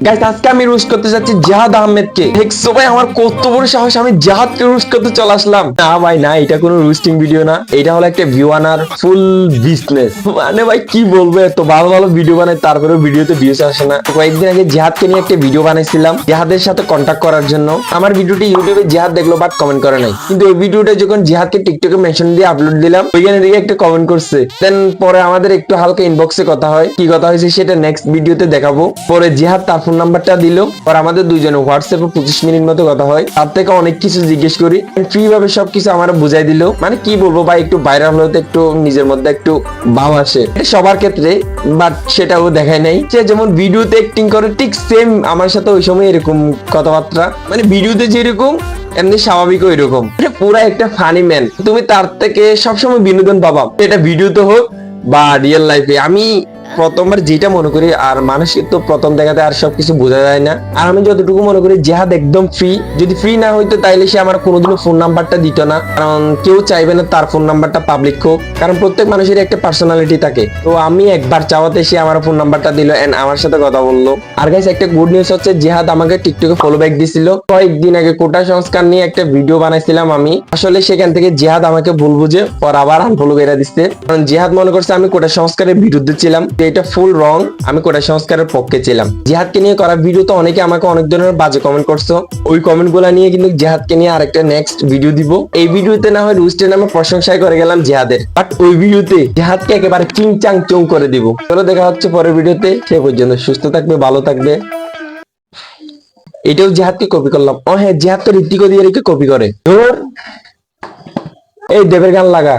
Guys আজকে আমি roast করতে যাচ্ছি জাহাদ আহমেদকে। দেখছো ভাই আমার কত বড় সাহস, আমি জাহাদকে রোস্ট করতে চলে আসলাম। না ভাই না, এটা কোনো রোস্টিং ভিডিও না, এটা হলো একটা ভিউ আনার ফুল বিজনেস। মানে ভাই কি বলবো, এত ভালো ভালো ভিডিও বানাই তারপরেও ভিডিওতে ভিউজ আসে না। কয়েকদিন আগে জাহাদকে নিয়ে একটা ভিডিও বানাইছিলাম জাহাদের সাথে কন্ট্যাক্ট করার জন্য। আমার ভিডিওটি ইউটিউবে জাহাদ দেখলো বাট কমেন্ট করে নাই, কিন্তু এই ভিডিওটা যখন জাহাদকে টিকটকে মেনশন দিয়ে আপলোড দিলাম ওইখানে দিকে একটা কমেন্ট করছে। দেন পরে আমাদের একটু হালকা ইনবক্সে কথা হয়, কি কথা হয়েছে সেটা নেক্সট ভিডিওতে দেখাবো। পরে জিহাদ তার ফোন নাম্বারটা দিল, আর আমাদের দুইজনে হোয়াটসঅ্যাপে 25 মিনিট মতো কথা হয়। তার থেকে অনেক কিছু জিজ্ঞেস করি, ফ্রি ভাবে সবকিছু আমার বুঝাই দিল। মানে কি বলবো ভাই, একটু ভাইরাল হতে একটু নিজের মধ্যে একটু ভাব আসে সবার ক্ষেত্রে, বাট সেটাও দেখায় নাই। সে যেমন ভিডিওতে অ্যাক্টিং করে ঠিক সেম আমার সাথে ওই সময় এরকম কথাবার্তা, মানে ভিডিওতে যেরকম এমনি স্বাভাবিক ওই রকম, পুরা একটা ফানি ম্যান। তুমি তার থেকে সবসময় বিনোদন পাবা, এটা ভিডিওতে হোক বা রিয়েল লাইফে। আমি প্রথমবার যেটা মনে করি, আর মানুষের তো প্রথম দেখাতে আর সবকিছু বোঝা যায় না, আর আমি যতটুকু মনে করি জেহাদ একদম ফ্রি। যদি ফ্রি না হইতো তাইলে সে আমার কোনোদিনও ফোন নাম্বারটা দিত না, কারণ কেউ চাইবে না তার ফোন নাম্বারটা পাবলিক হোক, কারণ প্রত্যেক মানুষের একটা পার্সোনালিটি থাকে। তো আমি একবার চাওয়াতে সে আমার ফোন নাম্বারটা দিল এন্ড আমার সাথে কথা বললো। আর গাইস একটা গুড নিউজ হচ্ছে জেহাদ আমাকে টিকটকে ফলো ব্যাক দিছিল। কয়েকদিন আগে কোটা সংস্কার নিয়ে একটা ভিডিও বানাইছিলাম আমি, আসলে সেখান থেকে জেহাদ আমাকে ভুল বুঝে পর আবার আনফলো করে দিচ্ছে, কারণ জেহাদ মনে করছে আমি কোটা সংস্কারের বিরুদ্ধে ছিলাম। এটা ফুল রং, আমি কোটা সংস্কারের পক্ষে ছিলাম। জিহাদকে নিয়ে করা ভিডিও তো অনেকে আমাকে অনেক ধরনের বাজে কমেন্ট করছো, ওই কমেন্ট গুলা নিয়ে কিন্তু জিহাদকে নিয়ে আরেকটা নেক্সট ভিডিও দিব। এই ভিডিওতে না হয় রুস্টের নামে প্রশংসাই করে গেলাম জিহাদের, বাট ওই ভিডিওতে জিহাদকে একেবারে চিং চাং চং করে দিব। চলো দেখা হচ্ছে পরের ভিডিওতে, সে পর্যন্ত সুস্থ থাকবে, ভালো থাকবে। এটাও জিহাদকে কপি করলাম। ও হ্যাঁ, জিহাদ তো ঋত্বিক দিয়ে কপি করে। ধর এই দেবের গান লাগা।